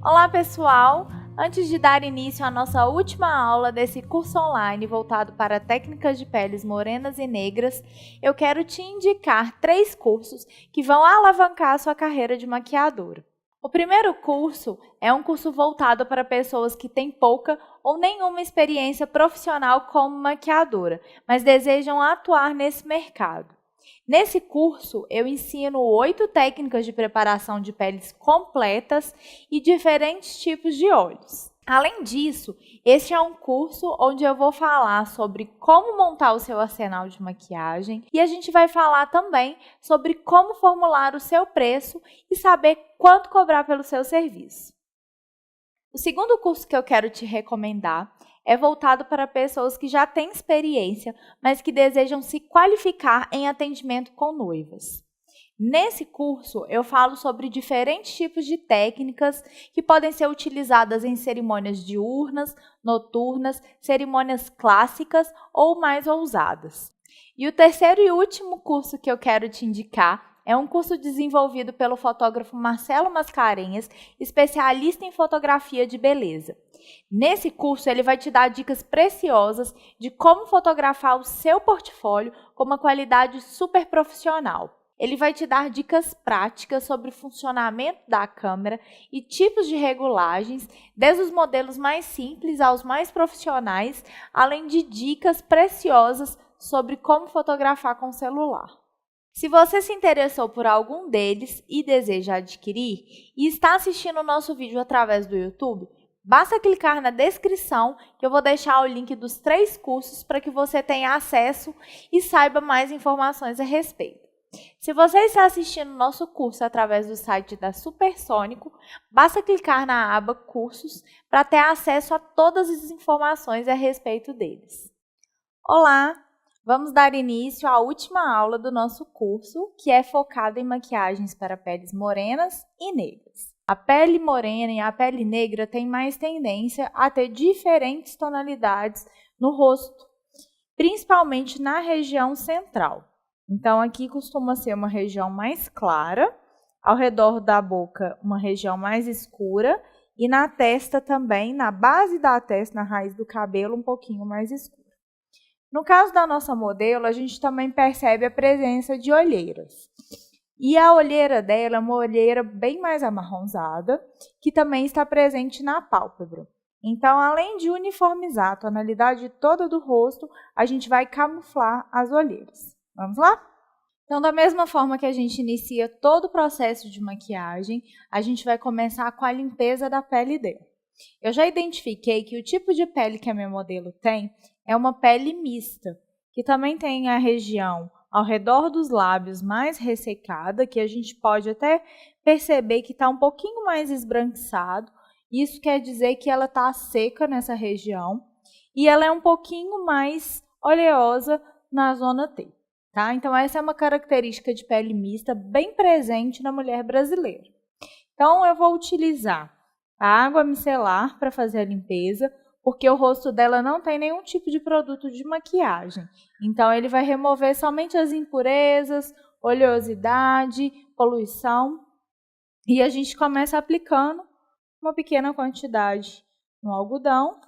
Olá pessoal! Antes de dar início à nossa última aula desse curso online voltado para técnicas de peles morenas e negras, eu quero te indicar 3 cursos que vão alavancar a sua carreira de maquiadora. O primeiro curso é um curso voltado para pessoas que têm pouca ou nenhuma experiência profissional como maquiadora, mas desejam atuar nesse mercado. Nesse curso, eu ensino 8 técnicas de preparação de peles completas e diferentes tipos de óleos. Além disso, este é um curso onde eu vou falar sobre como montar o seu arsenal de maquiagem e a gente vai falar também sobre como formular o seu preço e saber quanto cobrar pelo seu serviço. O segundo curso que eu quero te recomendar é voltado para pessoas que já têm experiência, mas que desejam se qualificar em atendimento com noivas. Nesse curso, eu falo sobre diferentes tipos de técnicas que podem ser utilizadas em cerimônias diurnas, noturnas, cerimônias clássicas ou mais ousadas. E o terceiro e último curso que eu quero te indicar é um curso desenvolvido pelo fotógrafo Marcelo Mascarenhas, especialista em fotografia de beleza. Nesse curso, ele vai te dar dicas preciosas de como fotografar o seu portfólio com uma qualidade super profissional. Ele vai te dar dicas práticas sobre o funcionamento da câmera e tipos de regulagens, desde os modelos mais simples aos mais profissionais, além de dicas preciosas sobre como fotografar com celular. Se você se interessou por algum deles e deseja adquirir e está assistindo o nosso vídeo através do YouTube, basta clicar na descrição que eu vou deixar o link dos 3 cursos para que você tenha acesso e saiba mais informações a respeito. Se você está assistindo o nosso curso através do site da Supersônico, basta clicar na aba Cursos para ter acesso a todas as informações a respeito deles. Olá! Vamos dar início à última aula do nosso curso, que é focado em maquiagens para peles morenas e negras. A pele morena e a pele negra têm mais tendência a ter diferentes tonalidades no rosto, principalmente na região central. Então, aqui costuma ser uma região mais clara, ao redor da boca uma região mais escura e na testa também, na base da testa, na raiz do cabelo, um pouquinho mais escura. No caso da nossa modelo, a gente também percebe a presença de olheiras. E a olheira dela é uma olheira bem mais amarronzada, que também está presente na pálpebra. Então, além de uniformizar a tonalidade toda do rosto, a gente vai camuflar as olheiras. Vamos lá? Então, da mesma forma que a gente inicia todo o processo de maquiagem, a gente vai começar com a limpeza da pele dela. Eu já identifiquei que o tipo de pele que a minha modelo tem é uma pele mista, que também tem a região ao redor dos lábios mais ressecada, que a gente pode até perceber que está um pouquinho mais esbranquiçado. Isso quer dizer que ela está seca nessa região e ela é um pouquinho mais oleosa na zona T. Tá? Então, essa é uma característica de pele mista bem presente na mulher brasileira. Então, eu vou utilizar a água micelar para fazer a limpeza, porque o rosto dela não tem nenhum tipo de produto de maquiagem. Então, ele vai remover somente as impurezas, oleosidade, poluição. E a gente começa aplicando uma pequena quantidade no algodão.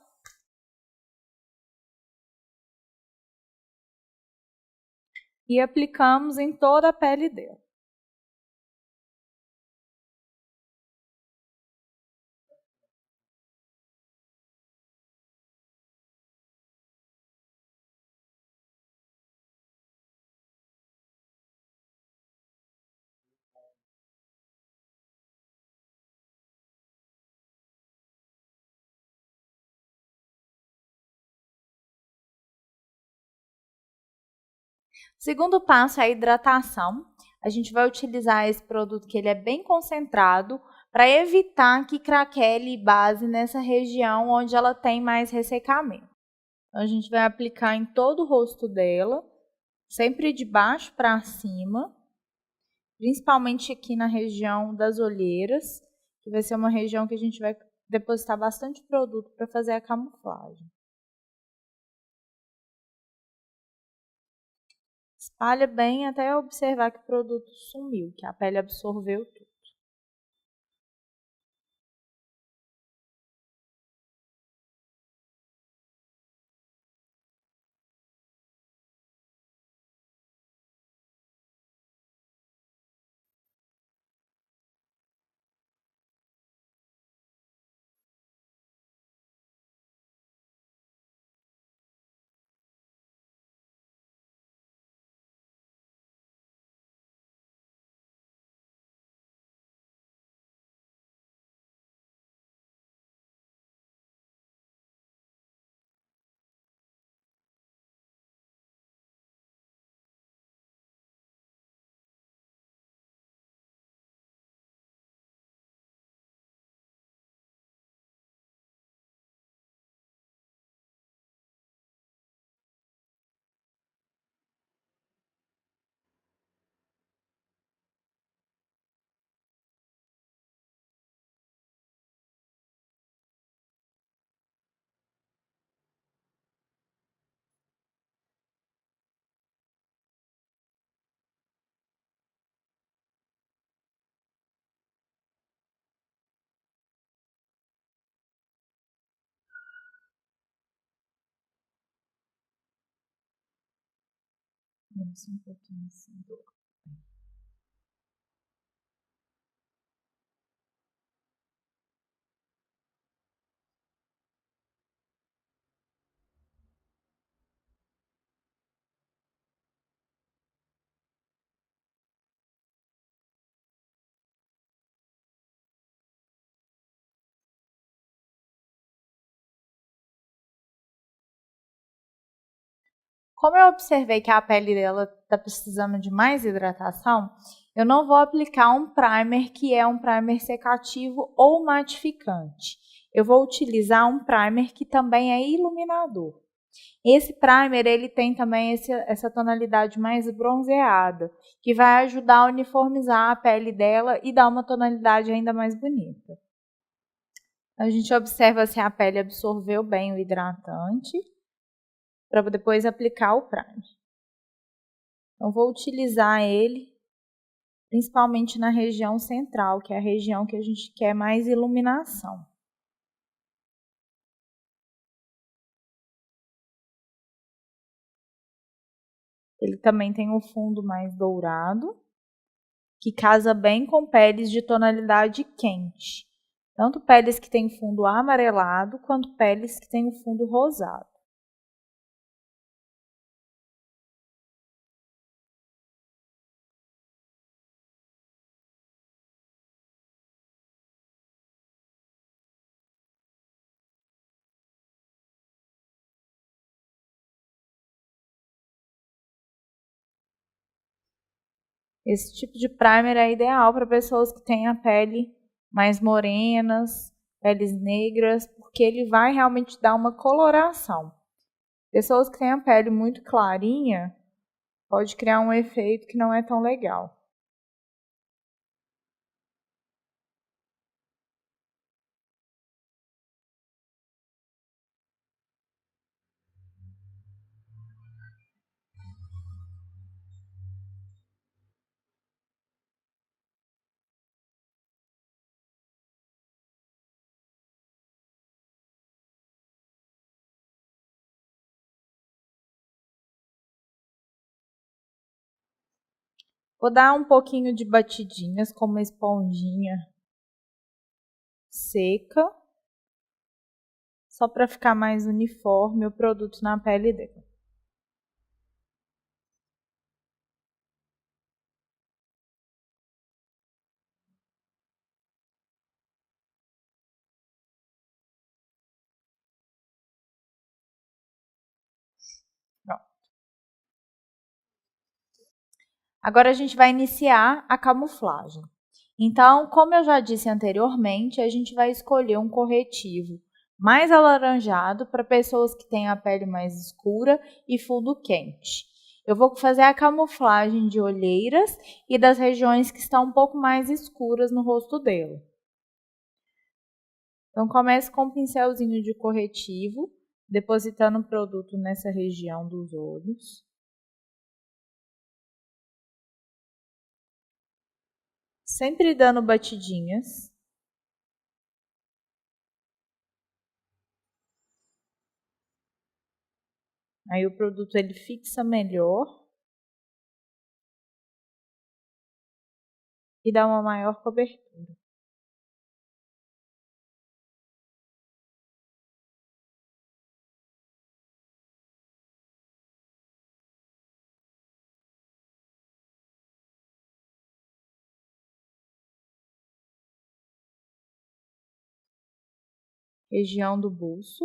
E aplicamos em toda a pele dela. Segundo passo é a hidratação. A gente vai utilizar esse produto que ele é bem concentrado para evitar que craquele base nessa região onde ela tem mais ressecamento. Então, a gente vai aplicar em todo o rosto dela, sempre de baixo para cima, principalmente aqui na região das olheiras, que vai ser uma região que a gente vai depositar bastante produto para fazer a camuflagem. Espalha bem até observar que o produto sumiu, que a pele absorveu tudo. Menos um pouquinho assim. Como eu observei que a pele dela está precisando de mais hidratação, eu não vou aplicar um primer que é um primer secativo ou matificante. Eu vou utilizar um primer que também é iluminador. Esse primer ele tem também essa tonalidade mais bronzeada, que vai ajudar a uniformizar a pele dela e dar uma tonalidade ainda mais bonita. A gente observa se a pele absorveu bem o hidratante, para depois aplicar o primer. Então, vou utilizar ele principalmente na região central, que é a região que a gente quer mais iluminação. Ele também tem um fundo mais dourado, que casa bem com peles de tonalidade quente. Tanto peles que têm fundo amarelado, quanto peles que têm o fundo rosado. Esse tipo de primer é ideal para pessoas que têm a pele mais morenas, peles negras, porque ele vai realmente dar uma coloração. Pessoas que têm a pele muito clarinha, pode criar um efeito que não é tão legal. Vou dar um pouquinho de batidinhas com uma esponjinha seca, só para ficar mais uniforme o produto na pele dela. Pronto. Agora a gente vai iniciar a camuflagem. Então, como eu já disse anteriormente, a gente vai escolher um corretivo mais alaranjado para pessoas que têm a pele mais escura e fundo quente. Eu vou fazer a camuflagem de olheiras e das regiões que estão um pouco mais escuras no rosto dela. Então, comece com um pincelzinho de corretivo, depositando o produto nessa região dos olhos. Sempre dando batidinhas. Aí o produto ele fixa melhor e dá uma maior cobertura. Região do buço.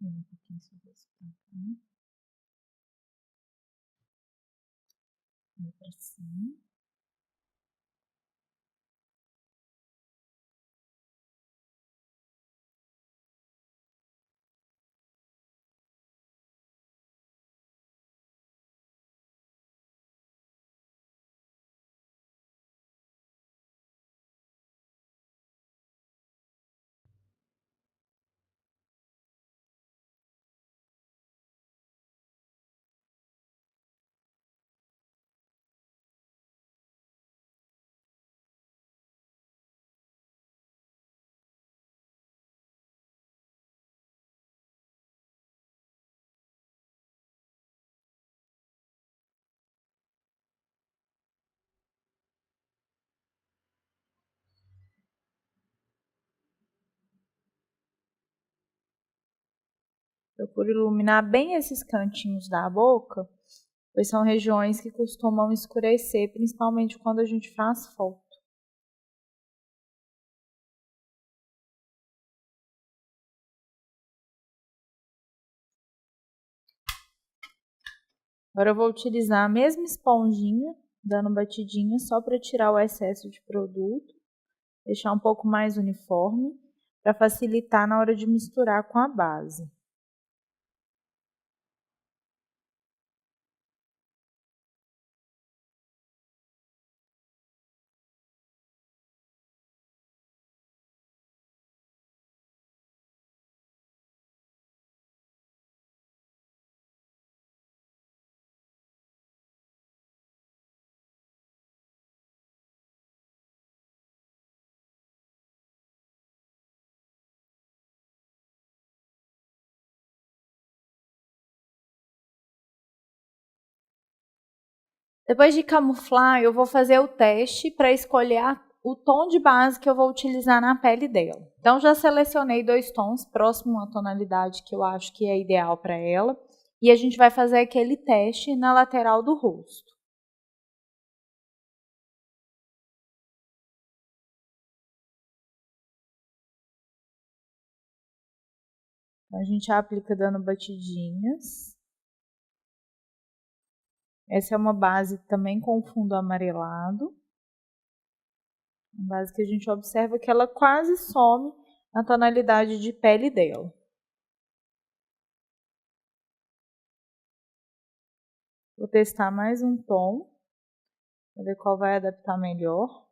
Um pouquinho sobre isso pra cá. Pra cima. Procuro iluminar bem esses cantinhos da boca, pois são regiões que costumam escurecer, principalmente quando a gente faz foto. Agora eu vou utilizar a mesma esponjinha, dando batidinha só para tirar o excesso de produto, deixar um pouco mais uniforme, para facilitar na hora de misturar com a base. Depois de camuflar, eu vou fazer o teste para escolher o tom de base que eu vou utilizar na pele dela. Então, já selecionei 2 tons, próximo à tonalidade que eu acho que é ideal para ela. E a gente vai fazer aquele teste na lateral do rosto. Então, a gente aplica dando batidinhas. Essa é uma base também com fundo amarelado. Uma base que a gente observa que ela quase some na tonalidade de pele dela. Vou testar mais um tom, para ver qual vai adaptar melhor.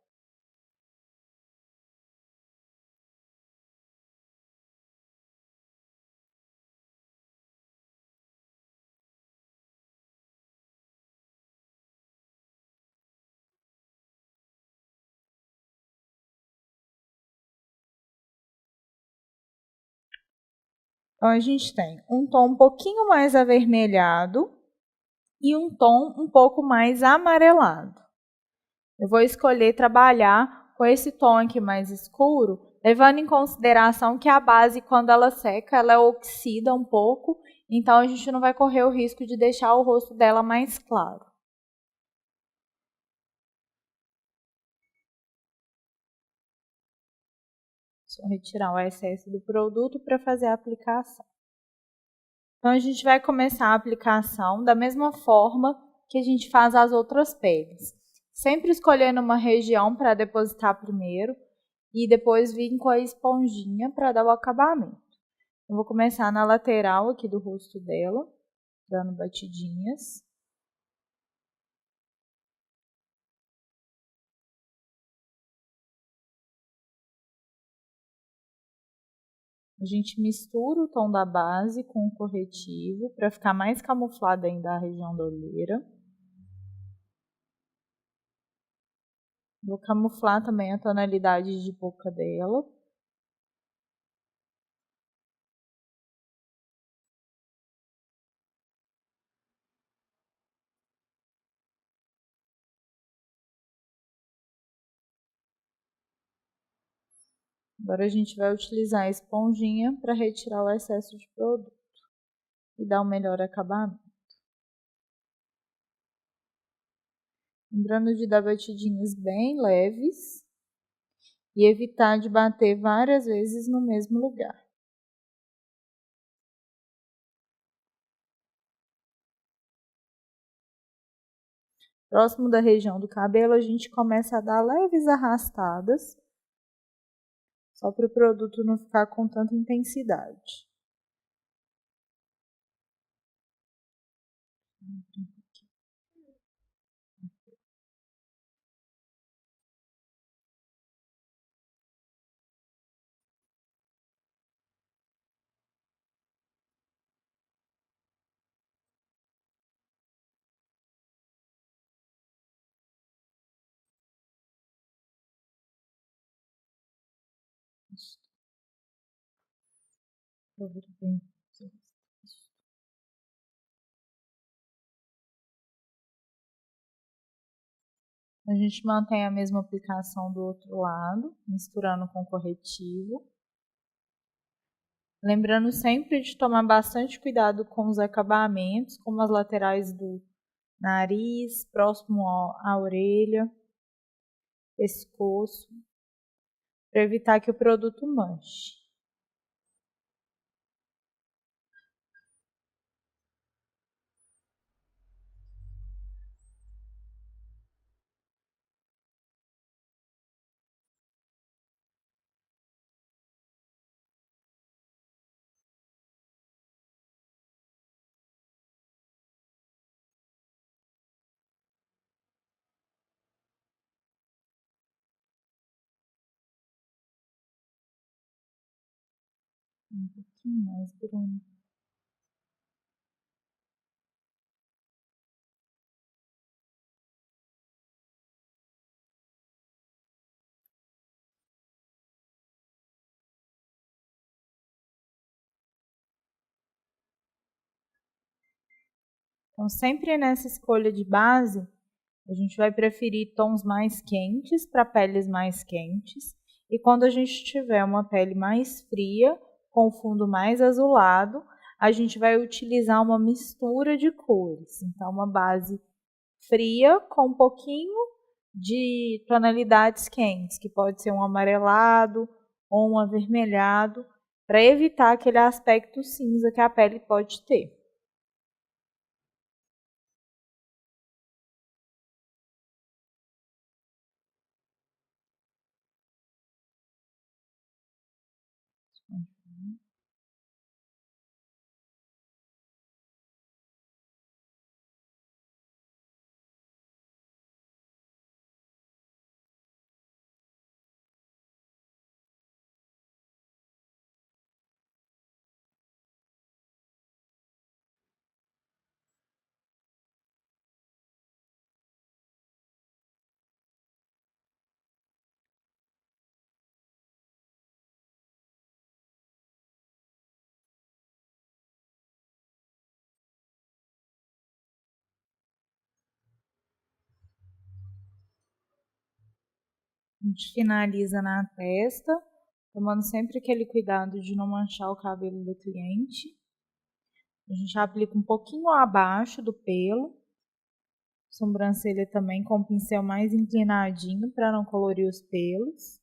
Então, a gente tem um tom um pouquinho mais avermelhado e um tom um pouco mais amarelado. Eu vou escolher trabalhar com esse tom aqui mais escuro, levando em consideração que a base, quando ela seca, ela oxida um pouco, então a gente não vai correr o risco de deixar o rosto dela mais claro. Só retirar o excesso do produto para fazer a aplicação. Então, a gente vai começar a aplicação da mesma forma que a gente faz as outras peles. Sempre escolhendo uma região para depositar primeiro e depois vir com a esponjinha para dar o acabamento. Eu vou começar na lateral aqui do rosto dela, dando batidinhas. A gente mistura o tom da base com o corretivo para ficar mais camuflada ainda a região da olheira. Vou camuflar também a tonalidade de boca dela. Agora a gente vai utilizar a esponjinha para retirar o excesso de produto e dar um melhor acabamento. Lembrando de dar batidinhas bem leves e evitar de bater várias vezes no mesmo lugar. Próximo da região do cabelo, a gente começa a dar leves arrastadas, só para o produto não ficar com tanta intensidade. A gente mantém a mesma aplicação do outro lado, misturando com corretivo. Lembrando sempre de tomar bastante cuidado com os acabamentos, como as laterais do nariz, próximo à orelha, pescoço, para evitar que o produto manche. Um pouquinho mais, Bruno. Então, sempre nessa escolha de base, a gente vai preferir tons mais quentes para peles mais quentes. E quando a gente tiver uma pele mais fria, com fundo mais azulado, a gente vai utilizar uma mistura de cores. Então, uma base fria com um pouquinho de tonalidades quentes, que pode ser um amarelado ou um avermelhado, para evitar aquele aspecto cinza que a pele pode ter. A gente finaliza na testa, tomando sempre aquele cuidado de não manchar o cabelo do cliente. A gente aplica um pouquinho abaixo do pelo, sobrancelha também com o pincel mais inclinadinho para não colorir os pelos.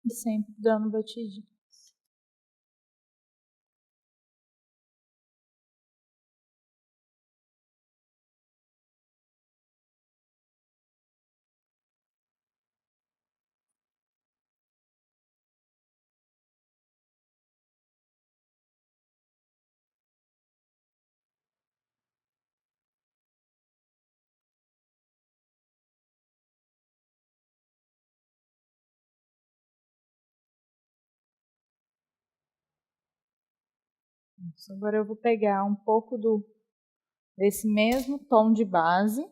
E sempre dando batidinha. Agora eu vou pegar um pouco desse mesmo tom de base,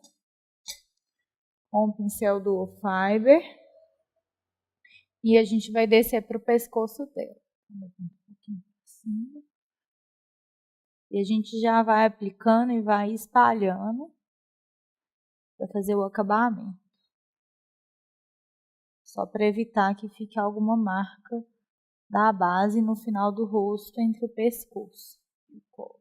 com o pincel do Fiber, e a gente vai descer para o pescoço dela. Um pouquinho assim. E a gente já vai aplicando e vai espalhando para fazer o acabamento. Só para evitar que fique alguma marca da base no final do rosto, entre o pescoço e o colo.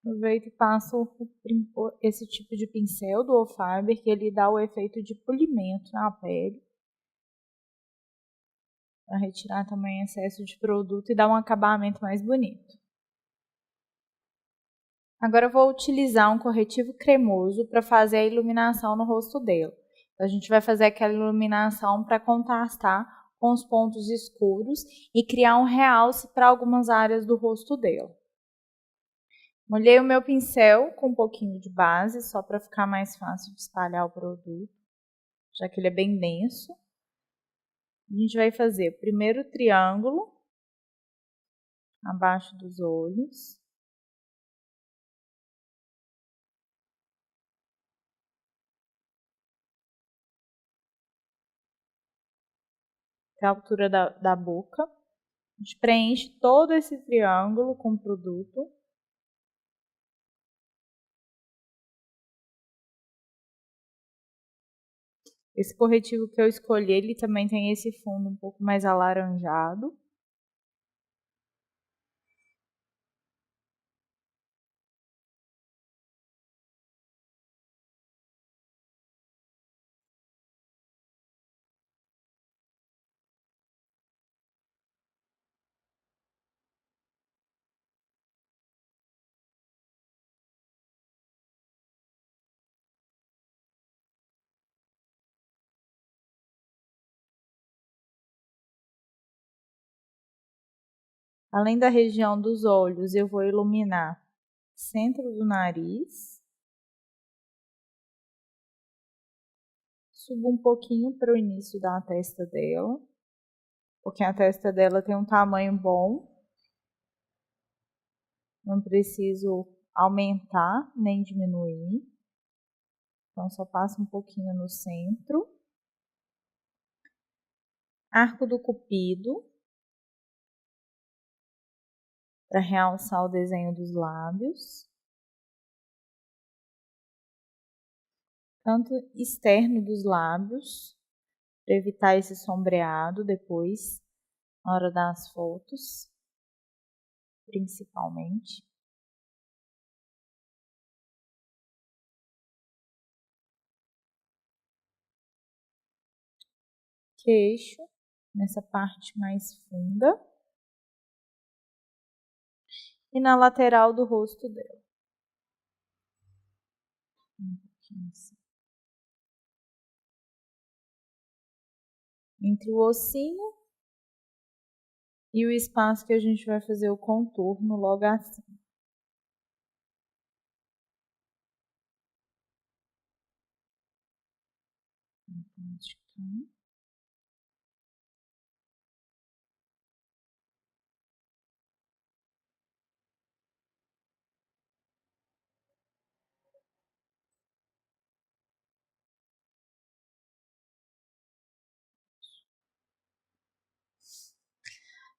Aproveito e passo esse tipo de pincel do Fiber, que ele dá o efeito de polimento na pele, para retirar também excesso de produto e dar um acabamento mais bonito. Agora eu vou utilizar um corretivo cremoso para fazer a iluminação no rosto dela. Então, a gente vai fazer aquela iluminação para contrastar com os pontos escuros e criar um realce para algumas áreas do rosto dela. Molhei o meu pincel com um pouquinho de base, só para ficar mais fácil de espalhar o produto, já que ele é bem denso. A gente vai fazer o primeiro triângulo abaixo dos olhos. Até a altura da boca. A gente preenche todo esse triângulo com o produto. Esse corretivo que eu escolhi, ele também tem esse fundo um pouco mais alaranjado. Além da região dos olhos, eu vou iluminar o centro do nariz. Subo um pouquinho para o início da testa dela, porque a testa dela tem um tamanho bom. Não preciso aumentar nem diminuir. Então, só passo um pouquinho no centro. Arco do Cupido, para realçar o desenho dos lábios. Canto externo dos lábios, para evitar esse sombreado depois, na hora das fotos, principalmente. Queixo, nessa parte mais funda. E na lateral do rosto dela. Um pouquinho assim. Entre o ossinho e o espaço que a gente vai fazer o contorno logo assim.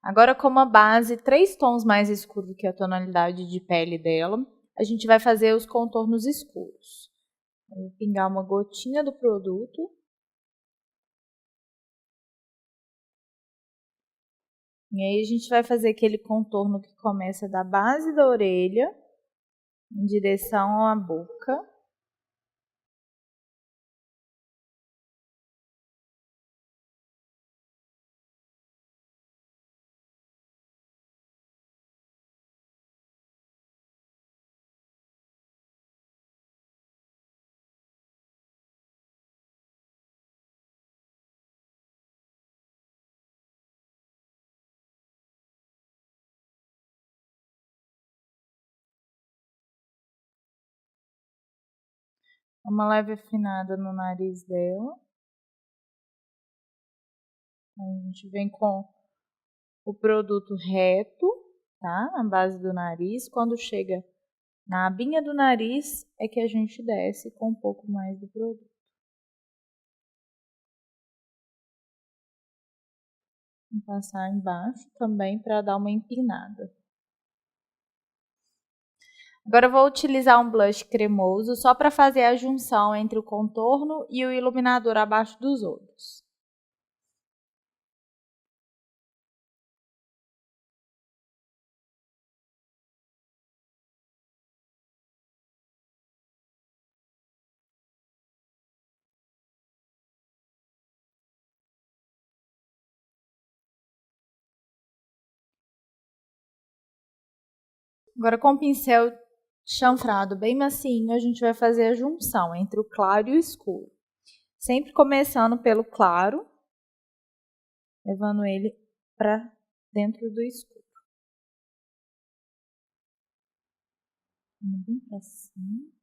Agora, como a base 3 tons mais escuro que a tonalidade de pele dela, a gente vai fazer os contornos escuros. Eu vou pingar uma gotinha do produto. E aí a gente vai fazer aquele contorno que começa da base da orelha em direção à boca. Uma leve afinada no nariz dela. A gente vem com o produto reto, tá? Na base do nariz. Quando chega na abinha do nariz, é que a gente desce com um pouco mais do produto. Vou passar embaixo também para dar uma empinada. Agora eu vou utilizar um blush cremoso só para fazer a junção entre o contorno e o iluminador abaixo dos olhos. Agora com o pincel chanfrado bem macinho, a gente vai fazer a junção entre o claro e o escuro. Sempre começando pelo claro, levando ele para dentro do escuro. Bem pra cima.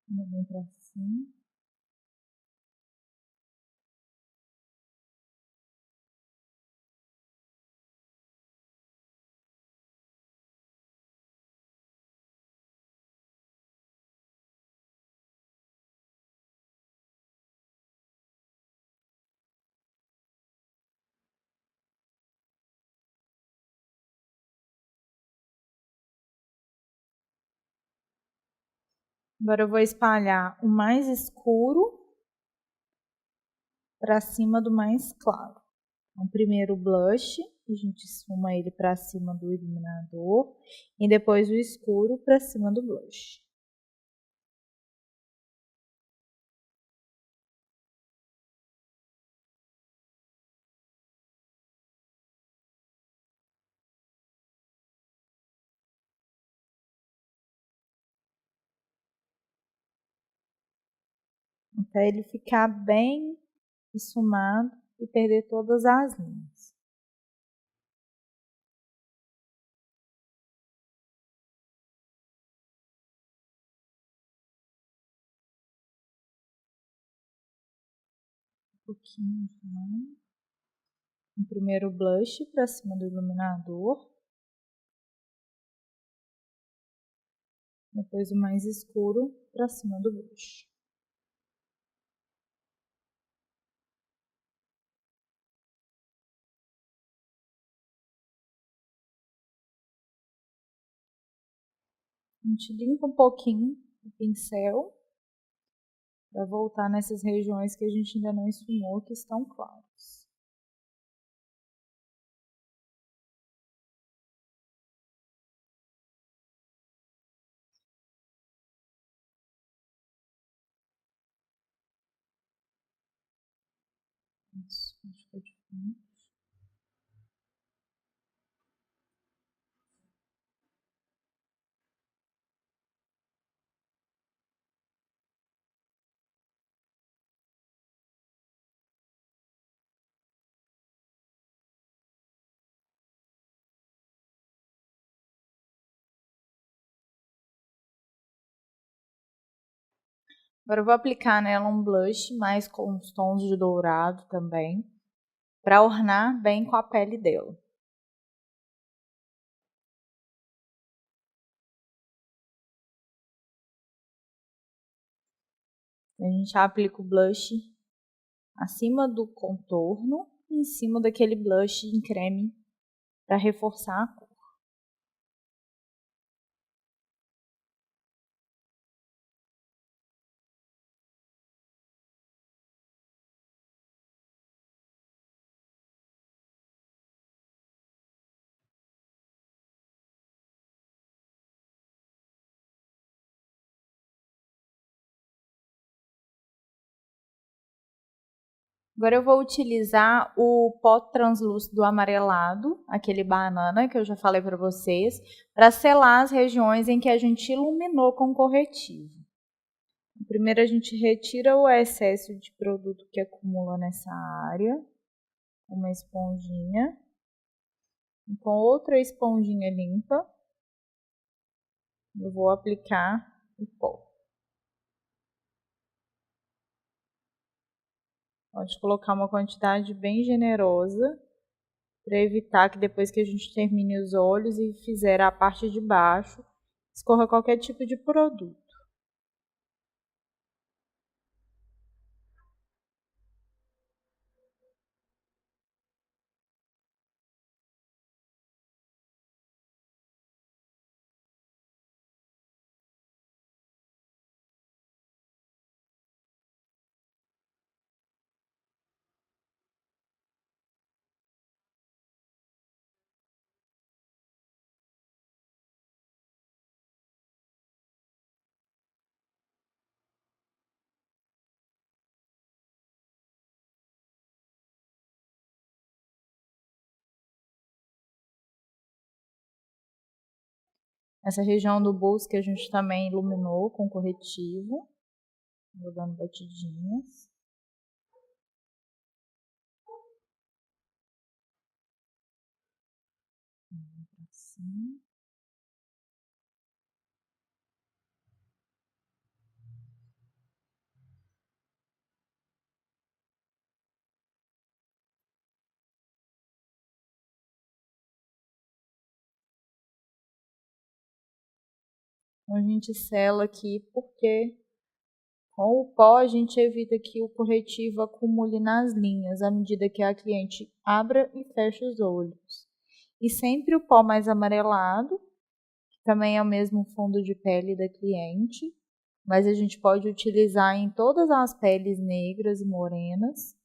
Bem pra cima. Agora eu vou espalhar o mais escuro para cima do mais claro. Então, primeiro o blush, a gente esfuma ele para cima do iluminador e depois o escuro para cima do blush. Até ele ficar bem esfumado e perder todas as linhas. Um pouquinho já. O primeiro blush para cima do iluminador. Depois o mais escuro para cima do blush. A gente limpa um pouquinho o pincel para voltar nessas regiões que a gente ainda não esfumou, que estão claras. Isso, acho que é diferente. Agora eu vou aplicar nela um blush, mais com os tons de dourado também, para ornar bem com a pele dela. A gente aplica o blush acima do contorno e em cima daquele blush em creme para reforçar a cor. Agora eu vou utilizar o pó translúcido amarelado, aquele banana que eu já falei para vocês, para selar as regiões em que a gente iluminou com corretivo. Primeiro a gente retira o excesso de produto que acumula nessa área, com uma esponjinha, e com outra esponjinha limpa, eu vou aplicar o pó. Pode colocar uma quantidade bem generosa, para evitar que depois que a gente termine os olhos e fizer a parte de baixo, escorra qualquer tipo de produto. Essa região do bolso que a gente também iluminou com corretivo. Vou dando batidinhas. Assim. Então, a gente sela aqui porque com o pó a gente evita que o corretivo acumule nas linhas à medida que a cliente abra e fecha os olhos. E sempre o pó mais amarelado, que também é o mesmo fundo de pele da cliente, mas a gente pode utilizar em todas as peles negras e morenas,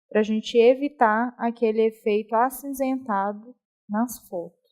para a gente evitar aquele efeito acinzentado nas fotos.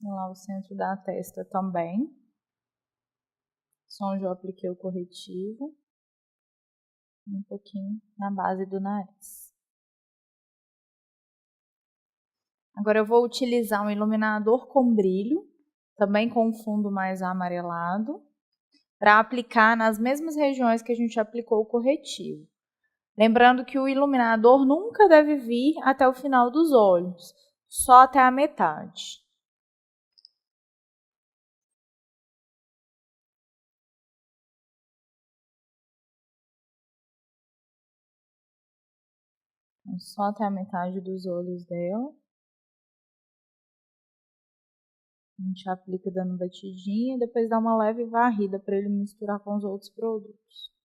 Lá o centro da testa também. Só onde eu apliquei o corretivo. Um pouquinho na base do nariz. Agora eu vou utilizar um iluminador com brilho, também com um fundo mais amarelado, para aplicar nas mesmas regiões que a gente aplicou o corretivo. Lembrando que o iluminador nunca deve vir até o final dos olhos, só até a metade. Então, só até a metade dos olhos dela. A gente aplica dando batidinha e depois dá uma leve varrida para ele misturar com os outros produtos.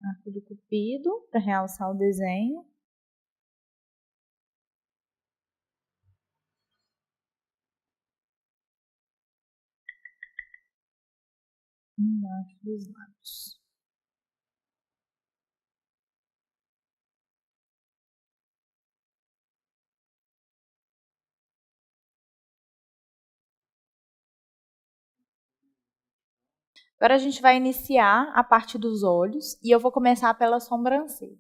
Arco do cupido para realçar o desenho. Embaixo dos lábios. Agora a gente vai iniciar a parte dos olhos e eu vou começar pela sobrancelha.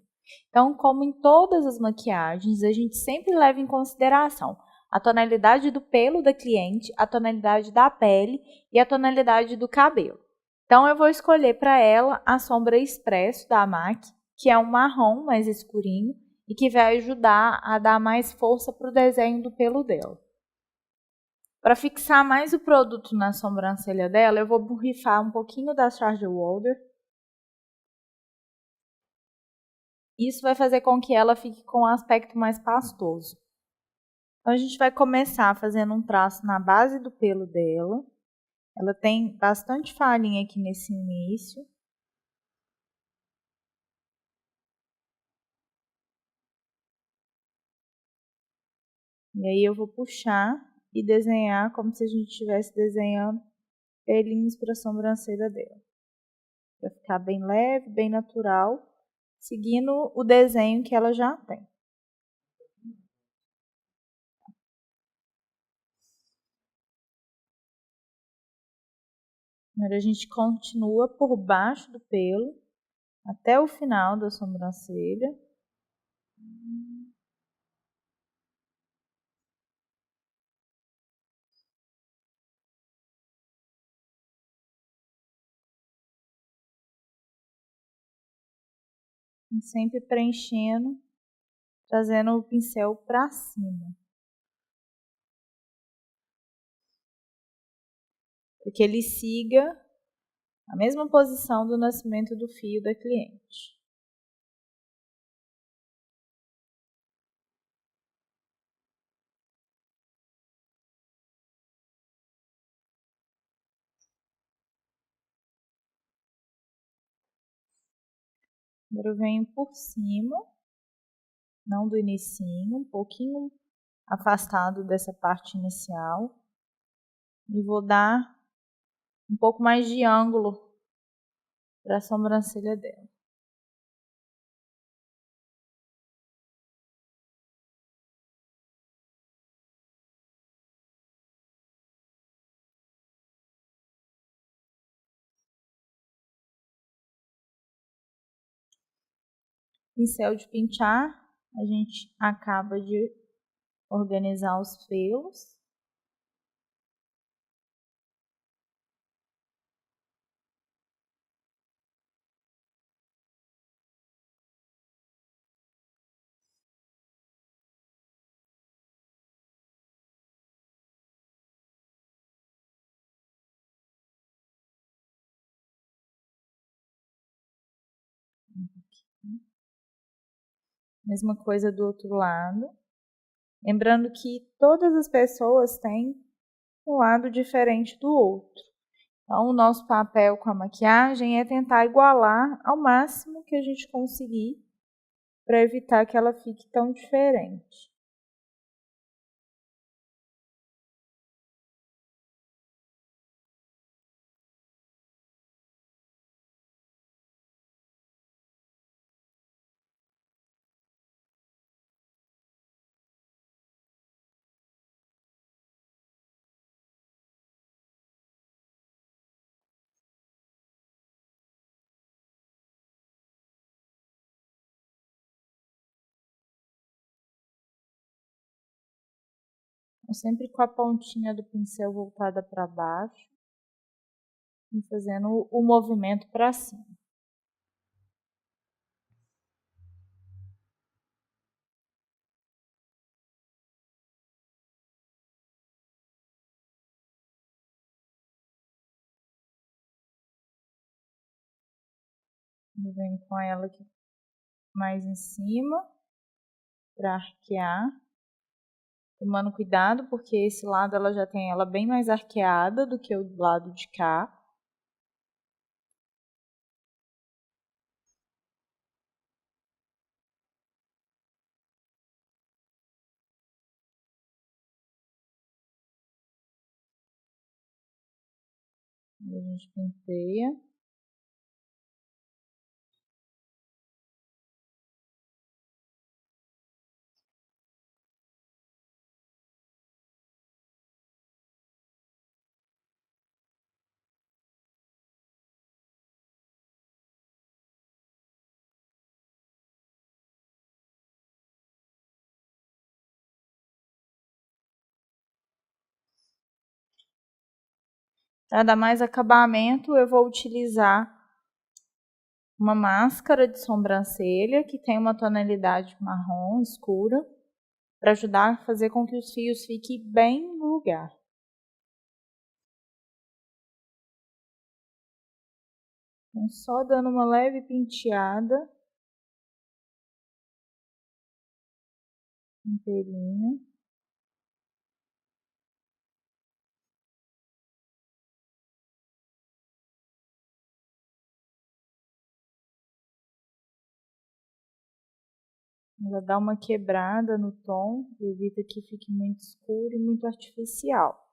Então, como em todas as maquiagens, a gente sempre leva em consideração a tonalidade do pelo da cliente, a tonalidade da pele e a tonalidade do cabelo. Então, eu vou escolher para ela a sombra Expresso da MAC, que é um marrom mais escurinho e que vai ajudar a dar mais força para o desenho do pelo dela. Para fixar mais o produto na sobrancelha dela, eu vou borrifar um pouquinho da Charge Walder. Isso vai fazer com que ela fique com um aspecto mais pastoso. Então, a gente vai começar fazendo um traço na base do pelo dela. Ela tem bastante falhinha aqui nesse início. E aí eu vou puxar e desenhar como se a gente estivesse desenhando pelinhos para a sobrancelha dela. Vai ficar bem leve, bem natural. seguindo o desenho que ela já tem. Agora a gente continua por baixo do pelo até o final da sobrancelha. E sempre preenchendo, trazendo o pincel para cima. Para que ele siga a mesma posição do nascimento do fio da cliente. Agora eu venho por cima, não do inicinho, um pouquinho afastado dessa parte inicial. E vou dar um pouco mais de ângulo para a sobrancelha dela. Pincel de pentear, a gente acaba de organizar os pelos. Mesma coisa do outro lado. Lembrando que todas as pessoas têm um lado diferente do outro. Então, o nosso papel com a maquiagem é tentar igualar ao máximo que a gente conseguir para evitar que ela fique tão diferente. Então, sempre com a pontinha do pincel voltada para baixo e fazendo o movimento para cima. Eu venho com ela aqui mais em cima para arquear. Tomando cuidado, porque esse lado ela já tem ela bem mais arqueada do que o lado de cá. A gente penteia. Para dar mais acabamento, eu vou utilizar uma máscara de sobrancelha que tem uma tonalidade marrom escura, para ajudar a fazer com que os fios fiquem bem no lugar. Então, só dando uma leve penteada no pelinho. Ela dá uma quebrada no tom, evita que fique muito escuro e muito artificial.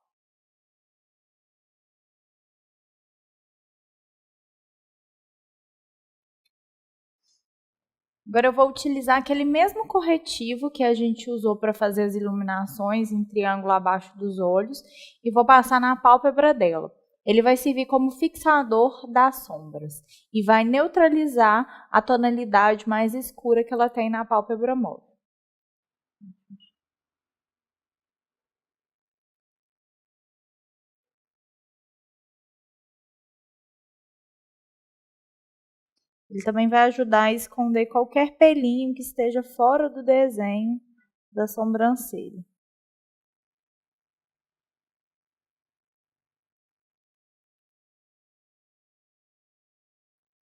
Agora eu vou utilizar aquele mesmo corretivo que a gente usou para fazer as iluminações em triângulo abaixo dos olhos e vou passar na pálpebra dela. Ele vai servir como fixador das sombras e vai neutralizar a tonalidade mais escura que ela tem na pálpebra móvel. Ele também vai ajudar a esconder qualquer pelinho que esteja fora do desenho da sobrancelha.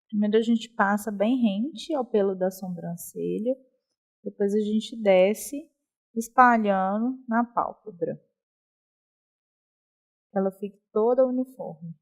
Primeiro a gente passa bem rente ao pelo da sobrancelha, depois a gente desce espalhando na pálpebra. Ela fica toda uniforme.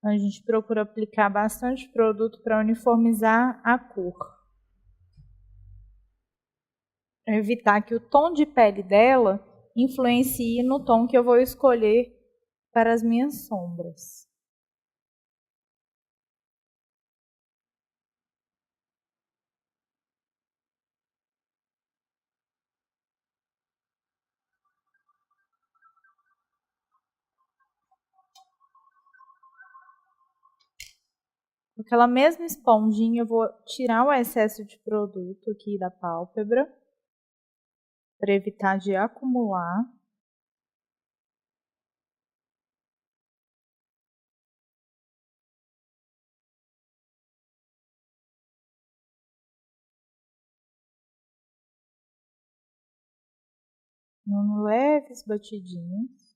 A gente procura aplicar bastante produto para uniformizar a cor. Para evitar que o tom de pele dela influencie no tom que eu vou escolher para as minhas sombras. Com aquela mesma esponjinha, eu vou tirar o excesso de produto aqui da pálpebra, para evitar de acumular. Dando leves batidinhas.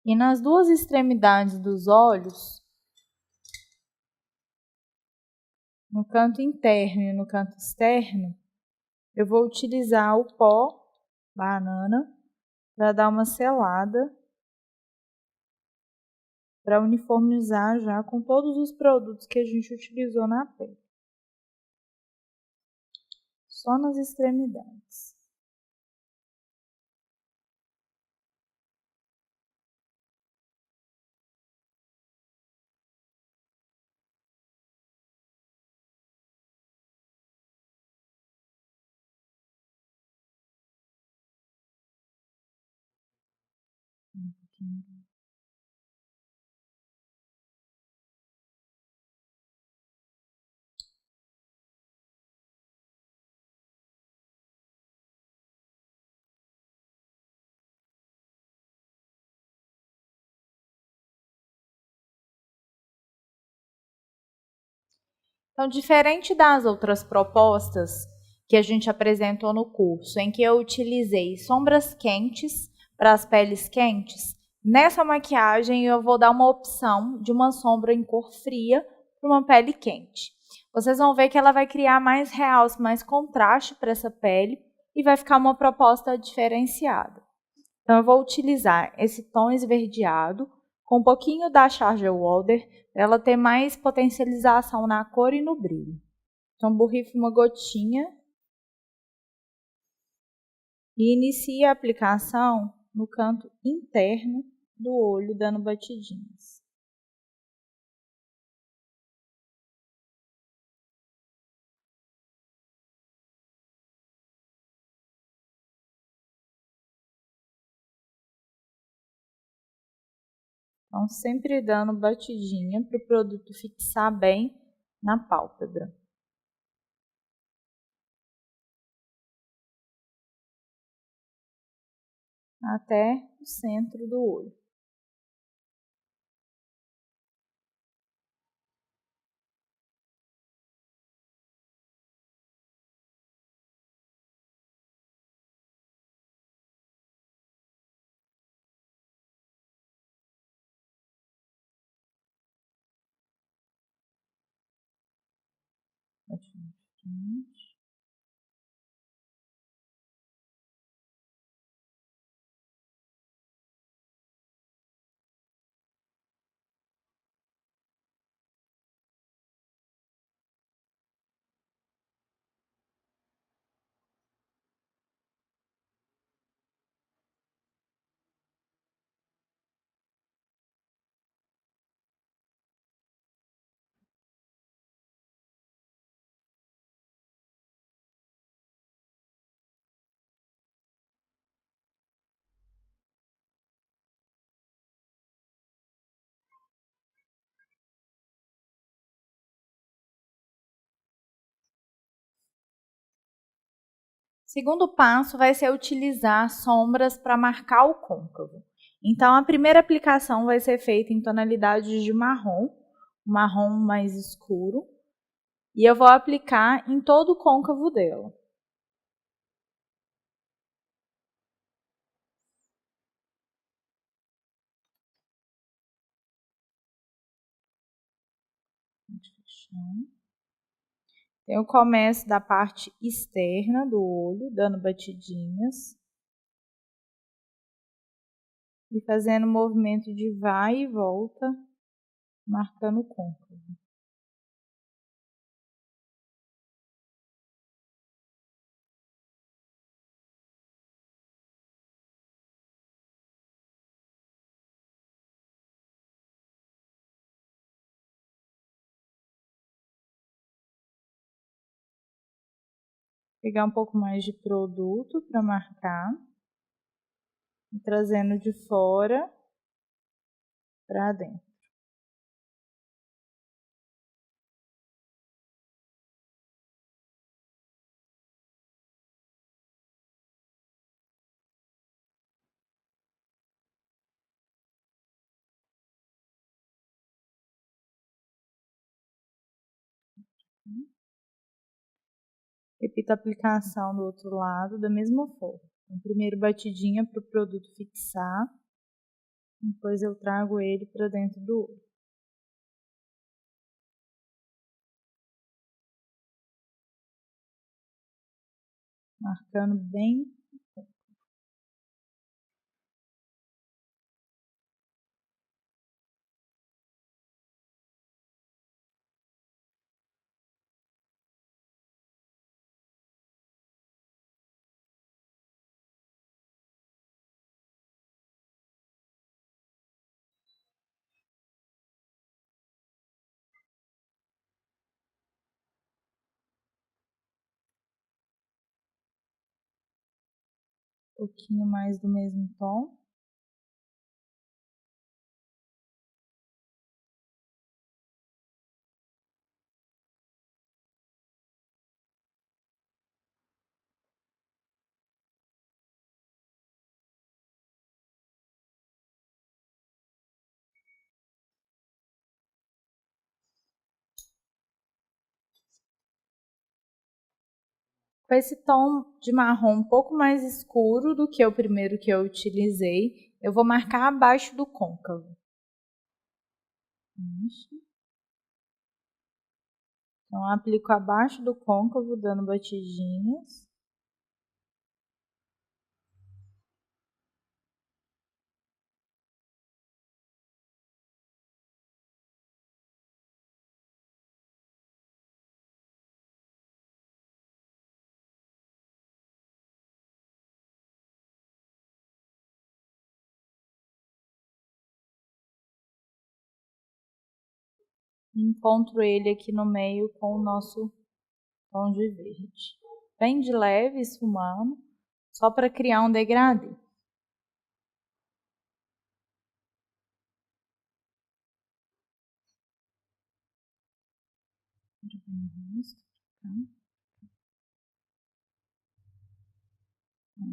E nas duas extremidades dos olhos, no canto interno e no canto externo, eu vou utilizar o pó banana para dar uma selada, para uniformizar já com todos os produtos que a gente utilizou na pele. Só nas extremidades. Um pouquinho. Então, diferente das outras propostas que a gente apresentou no curso, em que eu utilizei sombras quentes para as peles quentes, nessa maquiagem eu vou dar uma opção de uma sombra em cor fria para uma pele quente. Vocês vão ver que ela vai criar mais realce, mais contraste para essa pele e vai ficar uma proposta diferenciada. Então, eu vou utilizar esse tom esverdeado com um pouquinho da Charger Walder, para ela ter mais potencialização na cor e no brilho. Então, borrifo uma gotinha e inicio a aplicação no canto interno do olho, dando batidinhas. Então, sempre dando batidinha para o produto fixar bem na pálpebra. Até o centro do olho. Segundo passo vai ser utilizar sombras para marcar o côncavo. Então, a primeira aplicação vai ser feita em tonalidade de marrom, marrom mais escuro, e eu vou aplicar em todo o côncavo dela. Eu começo da parte externa do olho, dando batidinhas e fazendo movimento de vai e volta, marcando o côncavo. Pegar um pouco mais de produto para marcar, e trazendo de fora para dentro. Repito a aplicação do outro lado da mesma forma. Então, primeiro batidinha para o produto fixar, depois eu trago ele para dentro do olho. Marcando bem. Um pouquinho mais do mesmo tom. Com esse tom de marrom um pouco mais escuro do que o primeiro que eu utilizei, eu vou marcar abaixo do côncavo. Então, aplico abaixo do côncavo, dando batidinhas. Encontro ele aqui no meio com o nosso tom de verde. Bem de leve, esfumando, só para criar um degradê.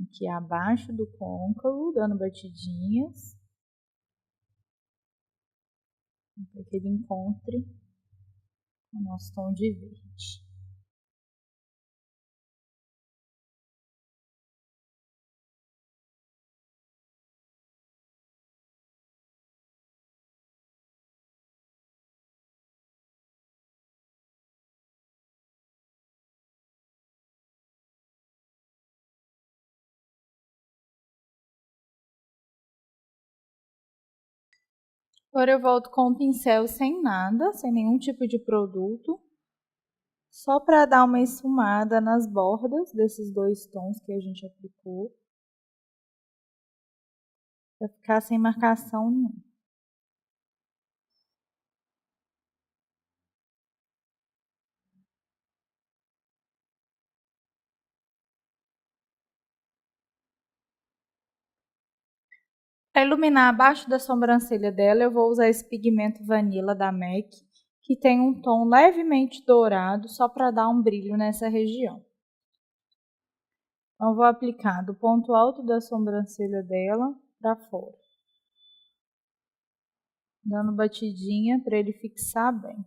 Aqui abaixo do côncavo, dando batidinhas, para que ele encontre o nosso tom de verde. Agora eu volto com o pincel sem nada, sem nenhum tipo de produto, só para dar uma esfumada nas bordas desses dois tons que a gente aplicou, para ficar sem marcação nenhuma. Para iluminar abaixo da sobrancelha dela, eu vou usar esse pigmento Vanilla da MAC, que tem um tom levemente dourado, só para dar um brilho nessa região. Então, vou aplicar do ponto alto da sobrancelha dela para fora, dando batidinha para ele fixar bem.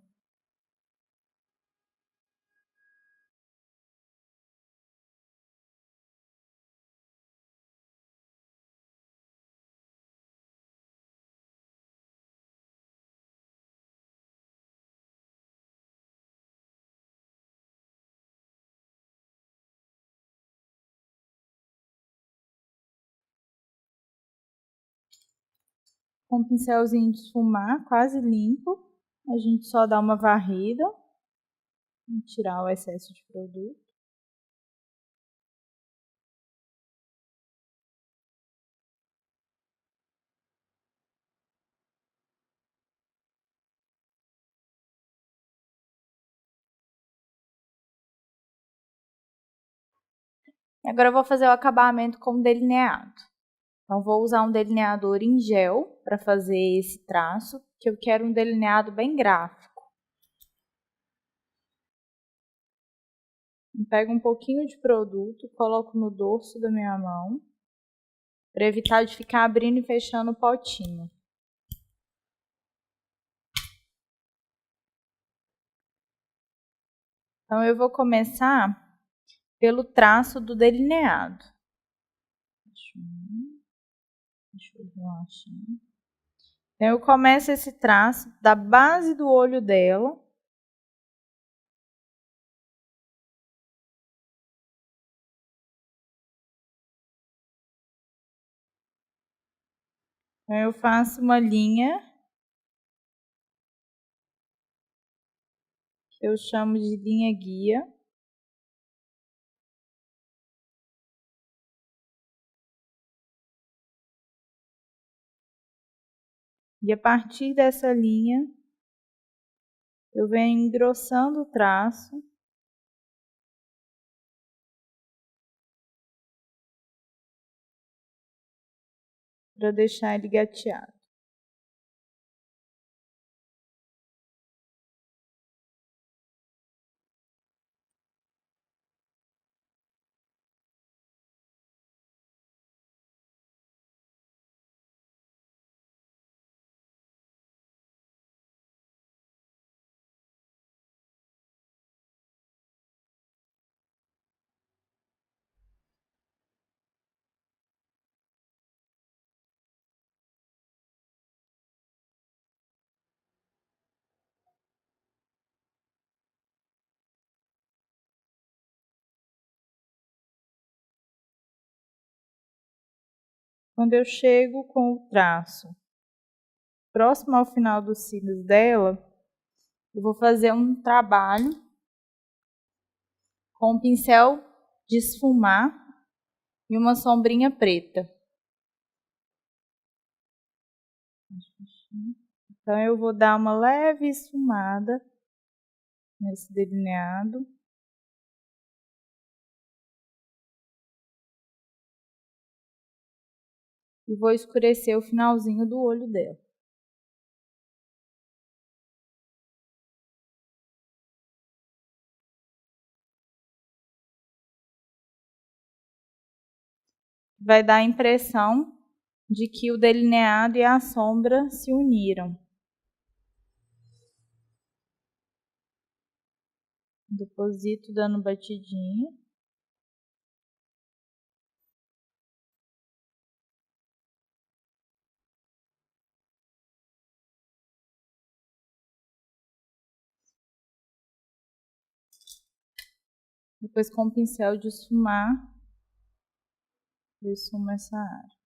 Com um pincelzinho de esfumar, quase limpo, a gente só dá uma varrida e tirar o excesso de produto. Agora eu vou fazer o acabamento com delineado. Então, vou usar um delineador em gel para fazer esse traço, que eu quero um delineado bem gráfico. Eu pego um pouquinho de produto, coloco no dorso da minha mão, para evitar de ficar abrindo e fechando o potinho. Então, eu vou começar pelo traço do delineado. Deixa eu relaxar. Então, eu começo esse traço da base do olho dela. Então, eu faço uma linha que eu chamo de linha guia. E a partir dessa linha, eu venho engrossando o traço. Para deixar ele gateado. Quando eu chego com o traço próximo ao final dos cílios dela, eu vou fazer um trabalho com um pincel de esfumar e uma sombrinha preta. Então, eu vou dar uma leve esfumada nesse delineado. E vou escurecer o finalzinho do olho dela. Vai dar a impressão de que o delineado e a sombra se uniram. Deposito dando batidinha. Depois com o pincel de esfumar, eu esfumo essa área.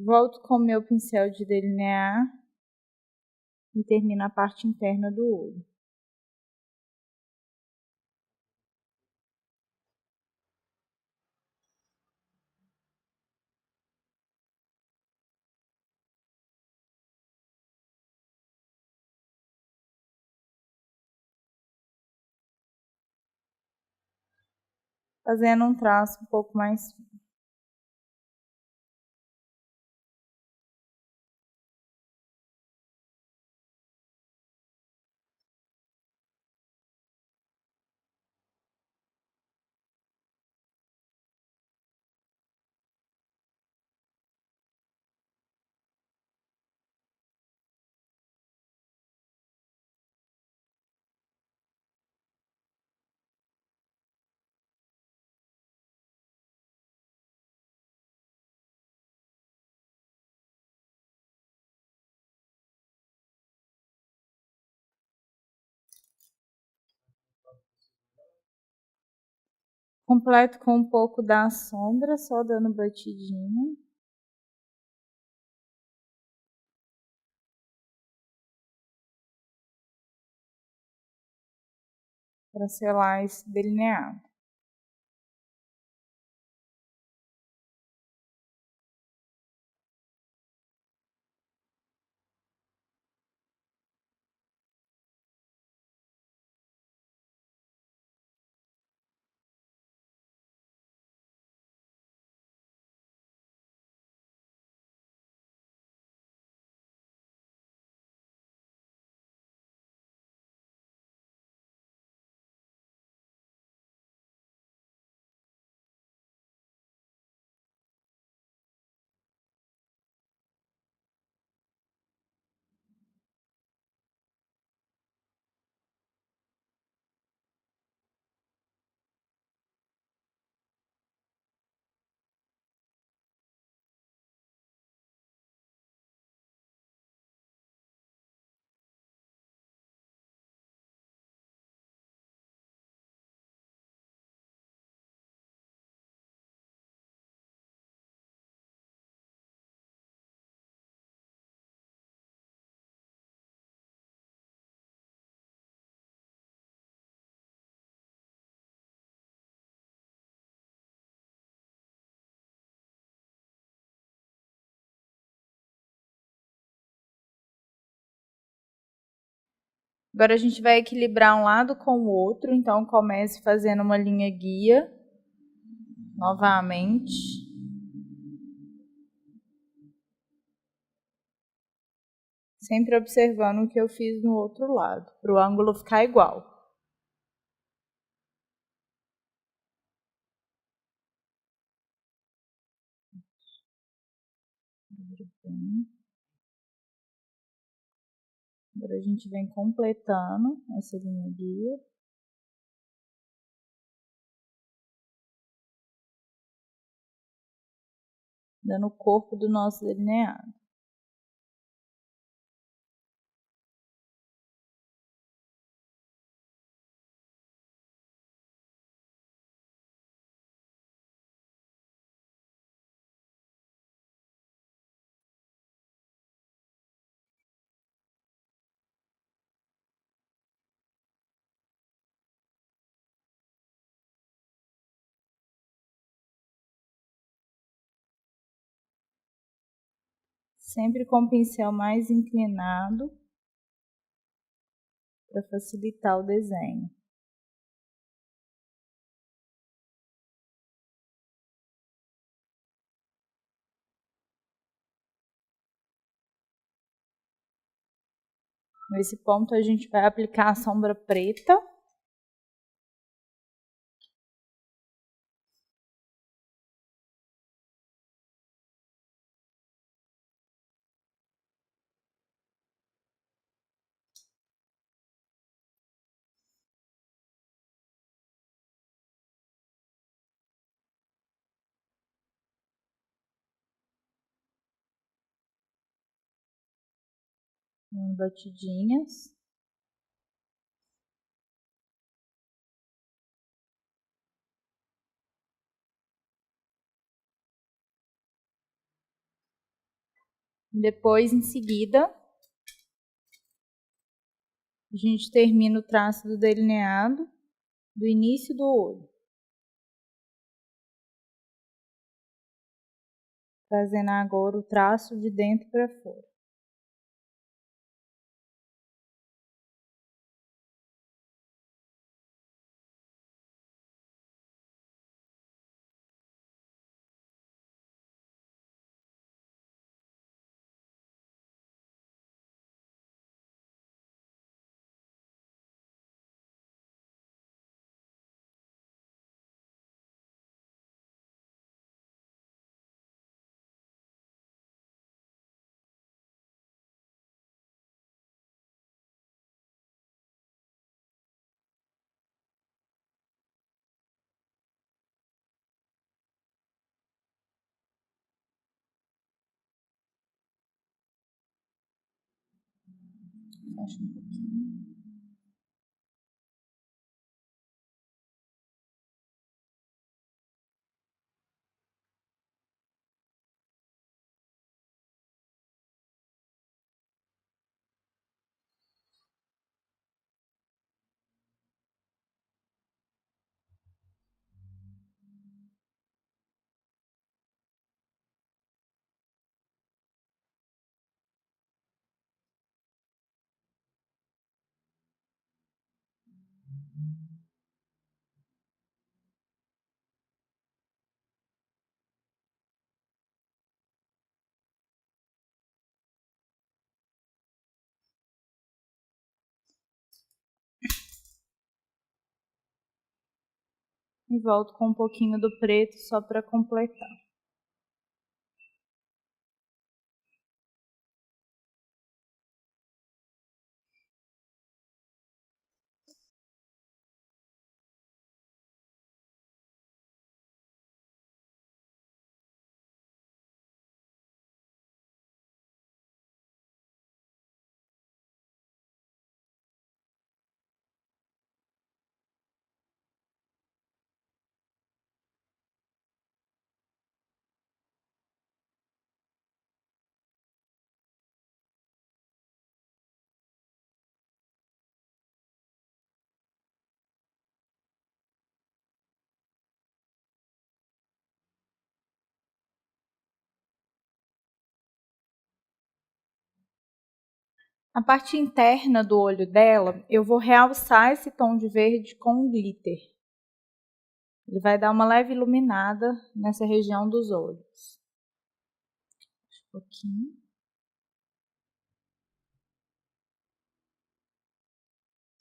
Volto com o meu pincel de delinear e termino a parte interna do olho. Fazendo um traço um pouco mais fino. Completo com um pouco da sombra, só dando batidinha. Para selar esse delineado. Agora a gente vai equilibrar um lado com o outro, então comece fazendo uma linha guia, novamente. Sempre observando o que eu fiz no outro lado, para o ângulo ficar igual. Agora a gente vem completando essa linha guia. Dando o corpo do nosso delineado. sempre com o pincel mais inclinado para facilitar o desenho. Nesse ponto a gente vai aplicar a sombra preta. Batidinhas. Depois, em seguida, a gente termina o traço do delineado do início do olho, trazendo agora o traço de dentro para fora. Fecha um pouquinho. E volto com um pouquinho do preto só para completar. A parte interna do olho dela, eu vou realçar esse tom de verde com glitter. Ele vai dar uma leve iluminada nessa região dos olhos. Um pouquinho.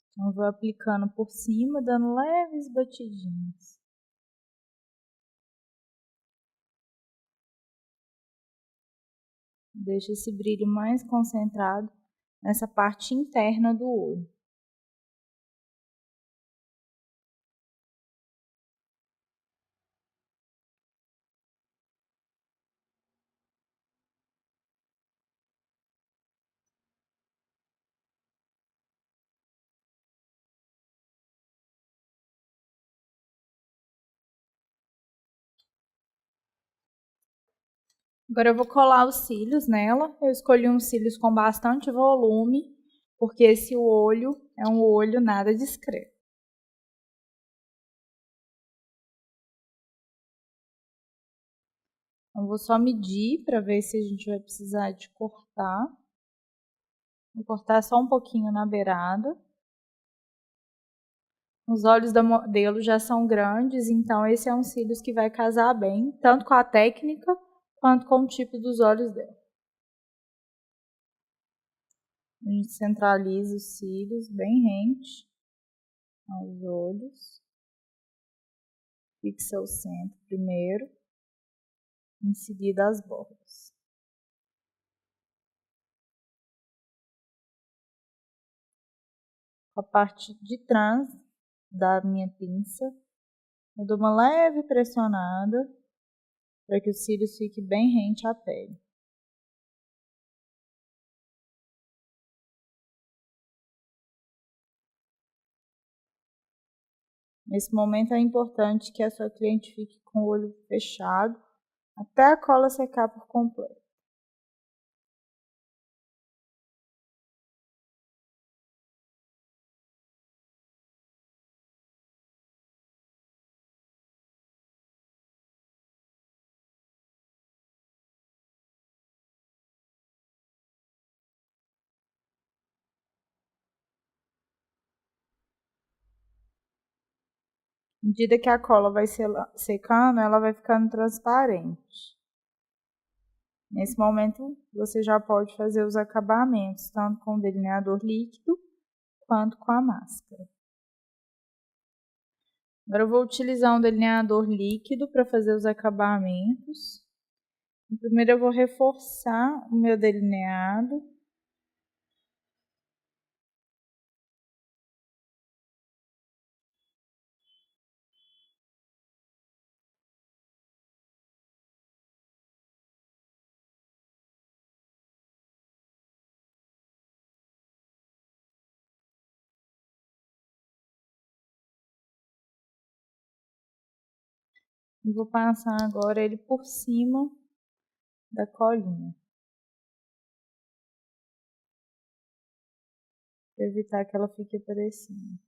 Então, eu vou aplicando por cima, dando leves batidinhas. Deixa esse brilho mais concentrado nessa parte interna do olho. Agora eu vou colar os cílios nela. Eu escolhi uns cílios com bastante volume, porque esse olho é um olho nada discreto. Então, vou só medir para ver se a gente vai precisar de cortar. Vou cortar só um pouquinho na beirada. Os olhos da modelo já são grandes, então esse é um cílios que vai casar bem, tanto com a técnica, quanto com o tipo dos olhos dela. A gente centraliza os cílios bem rente aos olhos. Fixa o centro primeiro, em seguida as bordas. A parte de trás da minha pinça, eu dou uma leve pressionada para que os cílios fiquem bem rente à pele. Nesse momento é importante que a sua cliente fique com o olho fechado até a cola secar por completo. À medida que a cola vai secando, ela vai ficando transparente. Nesse momento, você já pode fazer os acabamentos, tanto com o delineador líquido, quanto com a máscara. Agora eu vou utilizar um delineador líquido para fazer os acabamentos. Primeiro eu vou reforçar o meu delineado. E vou passar agora ele por cima da colinha, para evitar que ela fique aparecendo.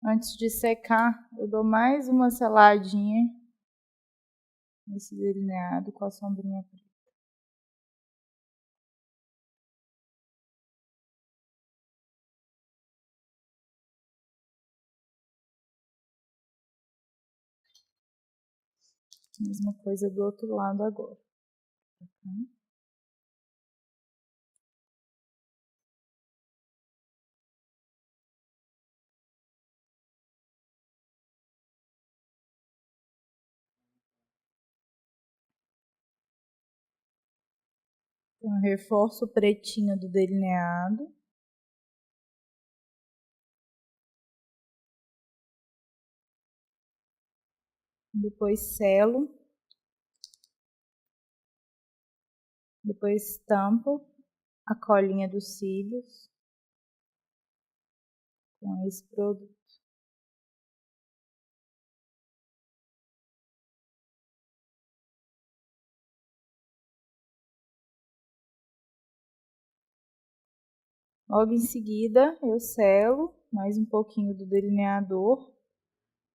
Antes de secar, eu dou mais uma seladinha nesse delineado com a sombrinha preta. Mesma coisa do outro lado agora. Então, reforço o pretinho do delineado. Depois selo. Depois tampo a colinha dos cílios com esse produto. Logo em seguida, eu selo mais um pouquinho do delineador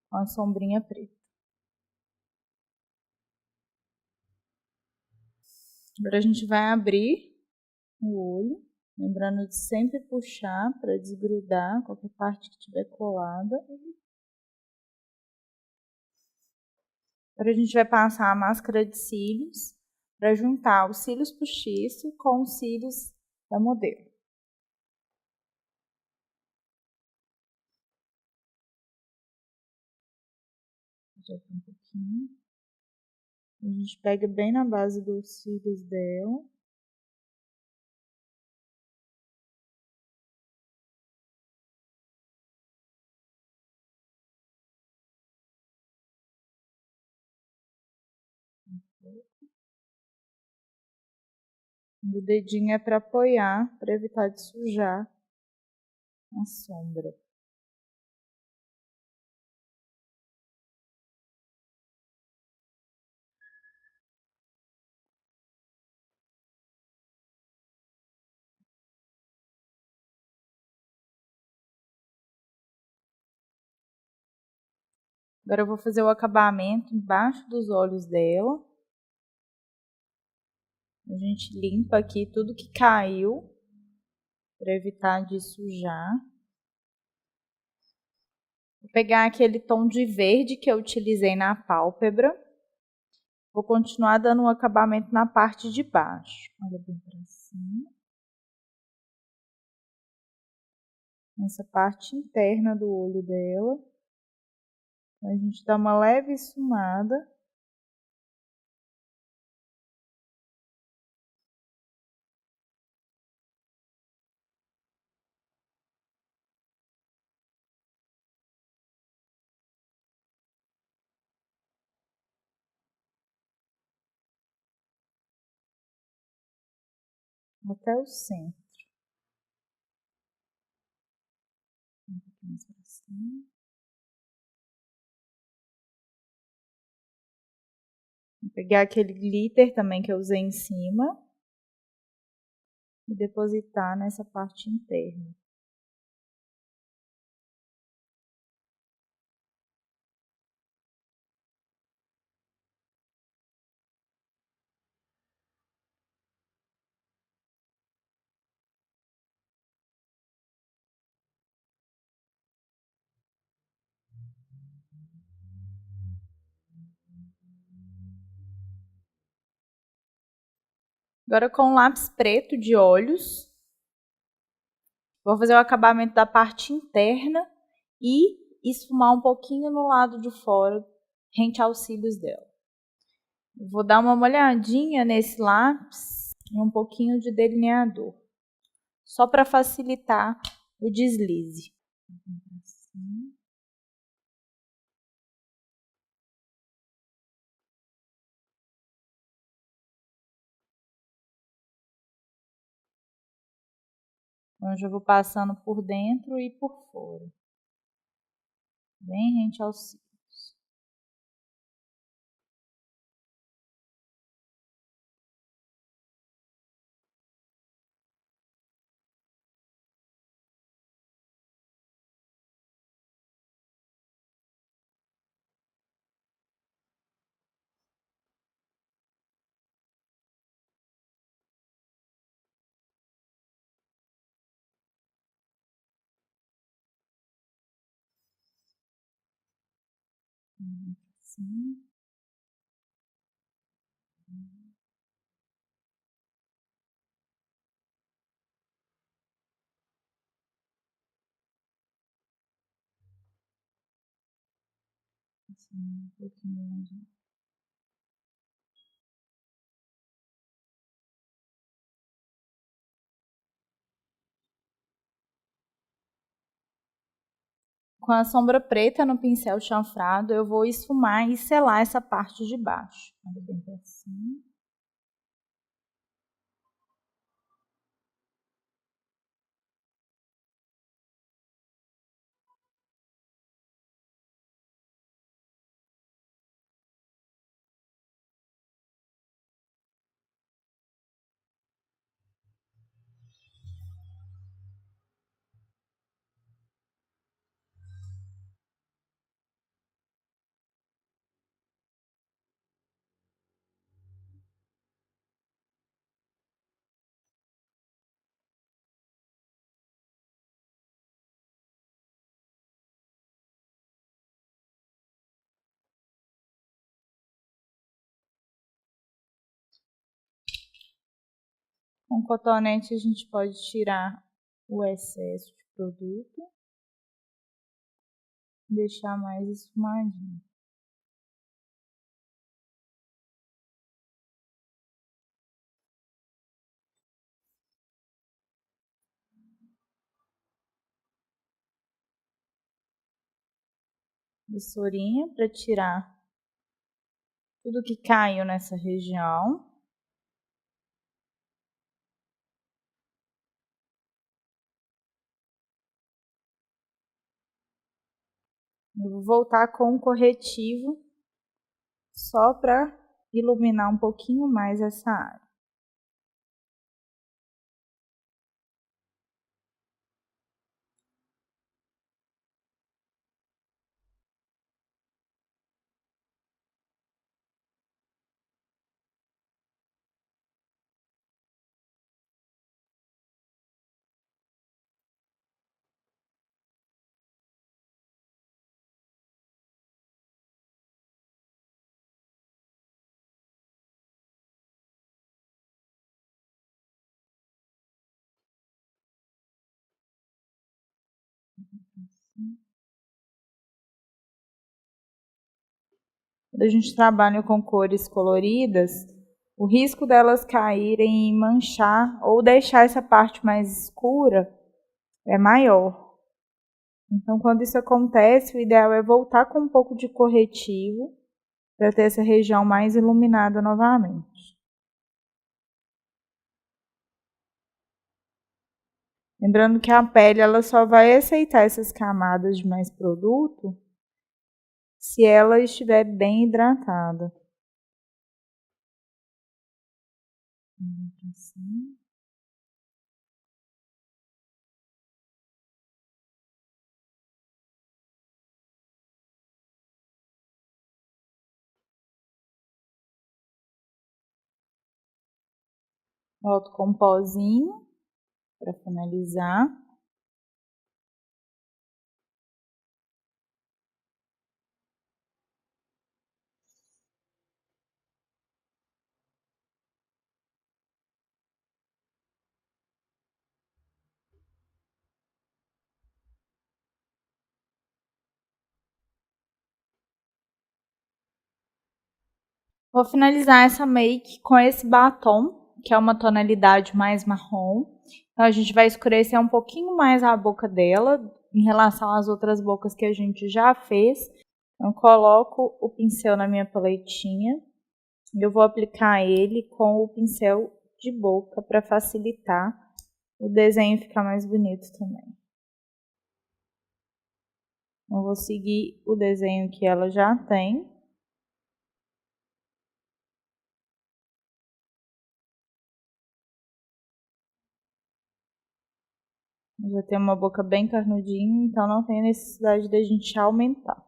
com a sombrinha preta. Agora a gente vai abrir o olho, lembrando de sempre puxar para desgrudar qualquer parte que estiver colada. Agora a gente vai passar a máscara de cílios para juntar os cílios postiços com os cílios da modelo. Já tem um pouquinho. A gente pega bem na base dos cílios dela. O dedinho é para apoiar, para evitar de sujar a sombra. Agora eu vou fazer o acabamento embaixo dos olhos dela. A gente limpa aqui tudo que caiu, para evitar de sujar. Vou pegar aquele tom de verde que eu utilizei na pálpebra. Vou continuar dando um acabamento na parte de baixo. Olha bem para cima. Nessa parte interna do olho dela. A gente dá uma leve esfumada. Até o centro. Um pouquinho mais pra cima. Vou pegar aquele glitter também que eu usei em cima e depositar nessa parte interna. Agora com o lápis preto de olhos, vou fazer o acabamento da parte interna e esfumar um pouquinho no lado de fora, rente aos cílios dela. Vou dar uma molhadinha nesse lápis e um pouquinho de delineador, só para facilitar o deslize. Assim. Então, eu já vou passando por dentro e por fora, bem rente aos cílios. Assim. Assim, um pouquinho mais. Com a sombra preta no pincel chanfrado, eu vou esfumar e selar essa parte de baixo. Olha bem pra cima. Com cotonete a gente pode tirar o excesso de produto, deixar mais esfumadinho. Vassourinha para tirar tudo que caiu nessa região. Eu vou voltar com o corretivo só para iluminar um pouquinho mais essa área. Quando a gente trabalha com cores coloridas, o risco delas caírem e manchar ou deixar essa parte mais escura é maior. Então, quando isso acontece, o ideal é voltar com um pouco de corretivo para ter essa região mais iluminada novamente. Lembrando que a pele ela só vai aceitar essas camadas de mais produto se ela estiver bem hidratada. Assim. Volto com um pozinho para finalizar. Vou finalizar essa make com esse batom, que é uma tonalidade mais marrom. Então, a gente vai escurecer um pouquinho mais a boca dela, em relação às outras bocas que a gente já fez. Então, coloco o pincel na minha paletinha. Eu vou aplicar ele com o pincel de boca para facilitar o desenho ficar mais bonito também. Eu vou seguir o desenho que ela já tem. Já tem uma boca bem carnudinha, então não tem necessidade da gente aumentar.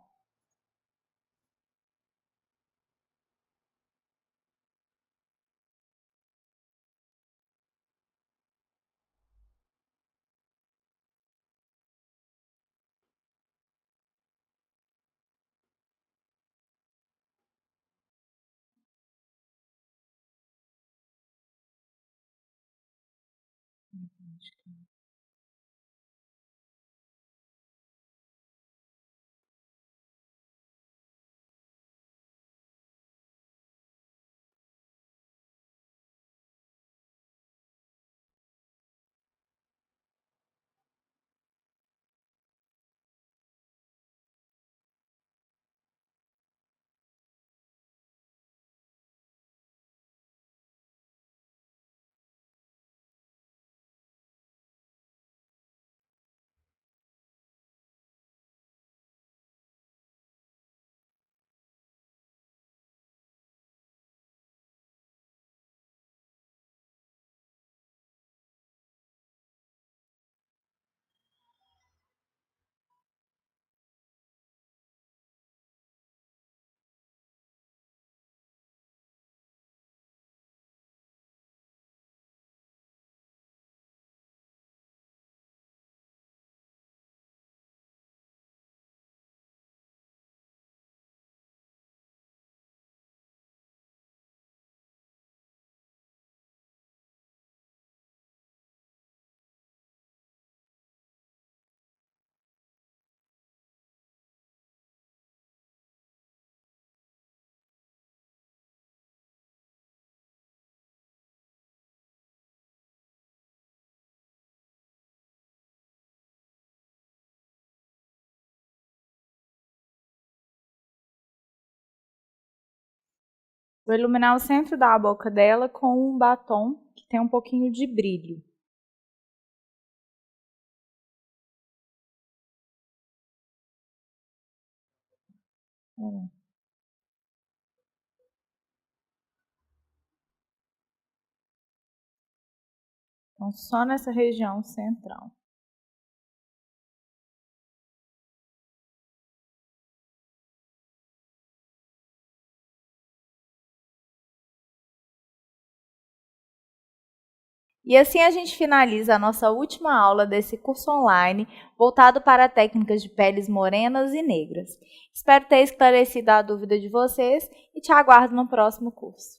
Vou iluminar o centro da boca dela com um batom que tem um pouquinho de brilho. Então, só nessa região central. E assim a gente finaliza a nossa última aula desse curso online, voltado para técnicas de peles morenas e negras. Espero ter esclarecido a dúvida de vocês e te aguardo no próximo curso.